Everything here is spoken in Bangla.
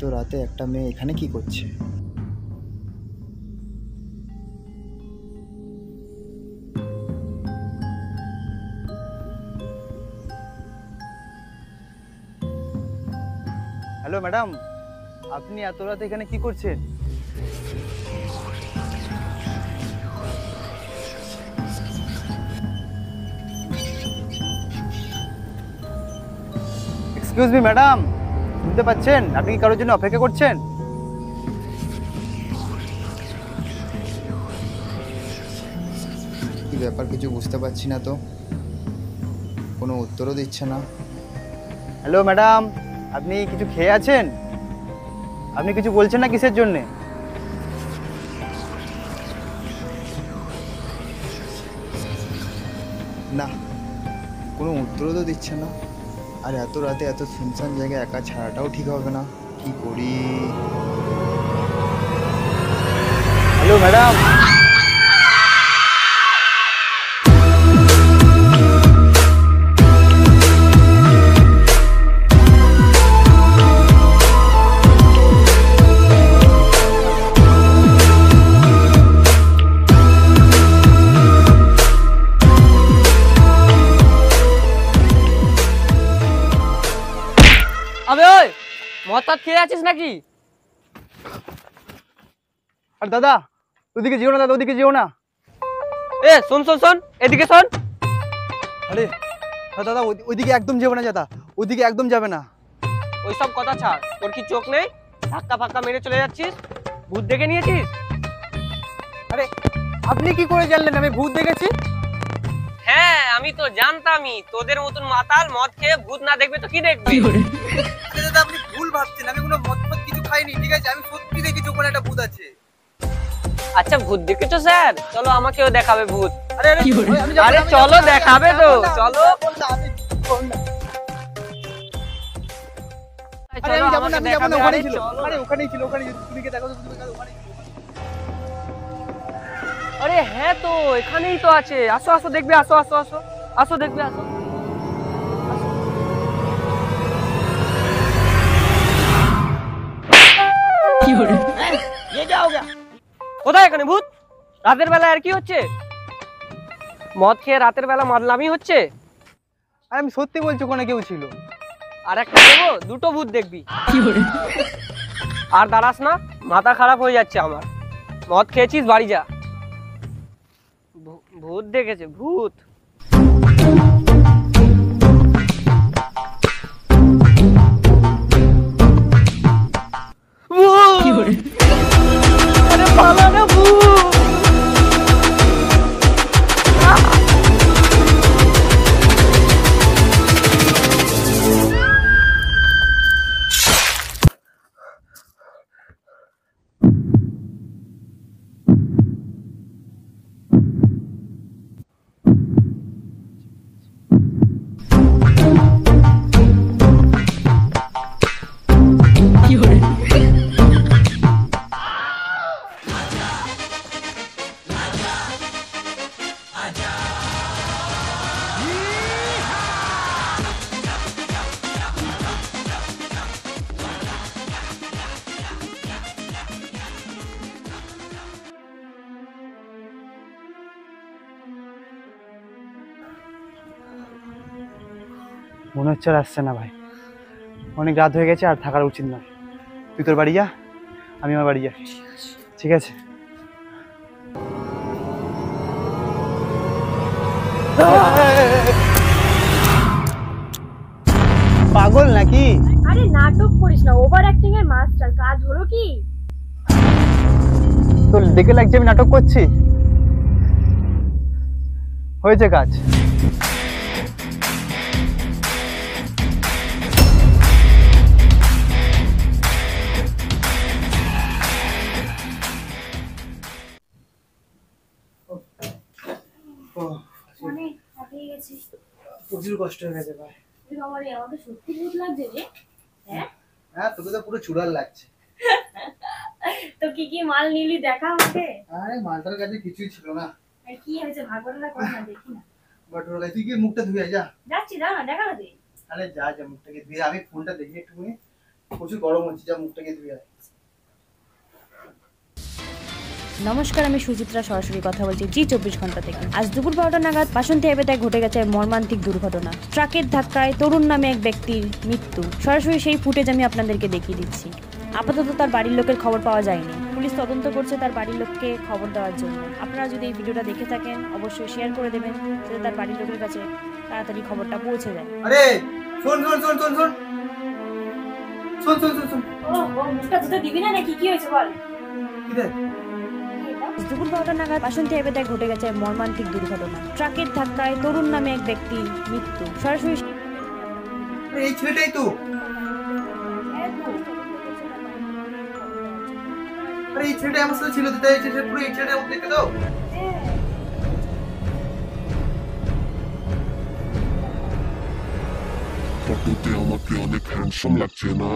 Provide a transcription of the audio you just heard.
এত রাতে একটা মেয়ে এখানে কি করছে? হ্যালো ম্যাডাম, আপনি এত রাতে এখানে কি করছেন? এক্সকিউজ মি ম্যাডাম, শুনতে পাচ্ছেন? আপনি কি কারোর জন্য অপেক্ষা করছেন? কি ব্যাপার, কিছু বুঝতে পারছি না তো, কোনো উত্তরও দিচ্ছে না। হ্যালো ম্যাডাম, আপনি কিছু খেয়ে আছেন? আপনি কিছু বলছেন না কিসের জন্যে? না, কোনো উত্তরও তো দিচ্ছে না। আর এত রাতে এত শুনশান জায়গায় একা ছাড়াটাও ঠিক হবে না। কি করি? Hello madam. আবে ওই মদ খেয়ে আছিস নাকি? আর দাদা, ওদিকে যেও না দাদা, ওদিকে যেও না। এ শোন শোন শোন, এদিকে শোন। আরে দাদা, ওইদিকে একদম যাবে না দাদা, ওইদিকে একদম যাবে না। ওইসব কথা ছাড়, তোর কি চোখ নেই? ধাক্কা ফাক্কা মেরে চলে যাচ্ছিস, ভূত দেখে নিয়েছিস? আরে আপনি কি করে জানলেন আমি ভূত দেখেছি? হ্যাঁ আমি তো জানতামই, তোদের মতন মাতাল মদ খেয়ে ভূত না দেখবে তো কি দেখবে? আরে দাদা, আপনি ভুল ভাবছেন, আমি কোনো মদ কিছু খাইনি, ঠিক আছে? আমি সত্যি দেখেছি ওখানে একটা ভূত আছে। আচ্ছা ভূত দেখেছো স্যার? চলো আমাকেও দেখাবে ভূত। আরে আরে চলো দেখাবে তো, চলো। চলো আমাকে দেখাবে। আরে চলো। ওখানেই ছিল, তুমি কি দেখো তো, তুমি ওখানেই ছিল। আরে হ্যাঁ তো এখানেই তো আছে, আসো আসো দেখবে, আসো আসো আসো আসো দেখবে, আসো। কোথায় এখানে ভূত? রাতের বেলা আর কি হচ্ছে? মদ খেয়ে রাতের বেলা মাতলামি হচ্ছে? আর আমি সত্যি বলছি, ওখানে কেউ ছিল। আর একটা দেবো, দুটো ভূত দেখবি। আর দাঁড়াস না, মাথা খারাপ হয়ে যাচ্ছে আমার। মদ খেয়েছিস, বাড়ি যা। ভূত দেখেছে, ভূত। আরে পালা না ভূত। মনে হচ্ছে আর আসছে না ভাই, অনেক রাত হয়ে গেছে, আর থাকার উচিত নয়। তুই তোর বাড়ি যা, আমি আমার বাড়ি যাই, ঠিক আছে? পাগল নাকি? আরে নাটক করিস না, ওভার অ্যাক্টিং এর মাস্টার। কাজ হলো কি? তোর দেখে লাগছে আমি নাটক করছি। হয়েছে কাজ। অনেক হাঁপিয়ে গেছি। প্রচুর কষ্ট হয়ে গেছে ভাই। বাবা রে, আমাকে সত্যি ভূত লাগছে রে। হ্যাঁ হ্যাঁ, তোকে তো পুরো চুড়াল লাগছে। তো কি কি মাল নিলি দেখা আমাকে। আরে মালটার কাছে কিছুই ছিল না। আর কি হয়েছে, ভাগবতটা কর না, দেখি না। বাট ওরা তুই কি মুখটা ধুয়ে যা। যাচ্ছি, দাও না, দেখা না দে। আরে যা যা, মুখটাকে ধুয়ে। আমি ফোনটা দেখি একটুখানি। প্রচুর গরম হচ্ছে, যা মুখটাকে ধুয়ে আয়। নমস্কার, আমি সুচিত্রা সরাসরি কথা বলছি জি24 ঘন্টা থেকে। আজ দুপুর 12টা নাগাদ বাসন্তী হাইওয়েতে ঘটে গেছে মর্মান্তিক দুর্ঘটনা। ট্রাকের ধাক্কায় তরুণ নামে এক ব্যক্তির মৃত্যু। সরাসরি সেই ফুটেজ আমি আপনাদেরকে দেখিয়ে দিচ্ছি। আপাতত তার বাড়ির লোকের খবর পাওয়া যায়নি। পুলিশ তদন্ত করছে তার বাড়ির লোককে খবর দেওয়ার জন্য। আপনারা যদি এই ভিডিওটা দেখে থাকেন অবশ্যই শেয়ার করে দেবেন, যাতে তার বাড়ির লোকের কাছে তাড়াতাড়ি খবরটা পৌঁছে যায়। আরে শোন শোন শোন শোন শোন শোন শোন শোন শোন ও মুখটা ধুতে দিবি না নাকি? কি হয়েছে বল। কি রে? দুপুর 12টা নাগাদ বাসন্তী হাইওয়েতে ঘটে গেছে মর্মান্তিক দুর্ঘটনা। ট্রাকের ধাক্কায় তরুণ নামে এক ব্যক্তির মৃত্যু। সরাসরি আরে এই ছেলেটাই তো। আরে এই ছেলেটা আমার সাথে ছিল, তাই এই ছেলেটা পুরো এই ছেলেটা আমাকে দেখে দাও। ফটোতে আমাকে অনেক হ্যান্ডসাম লাগছে না?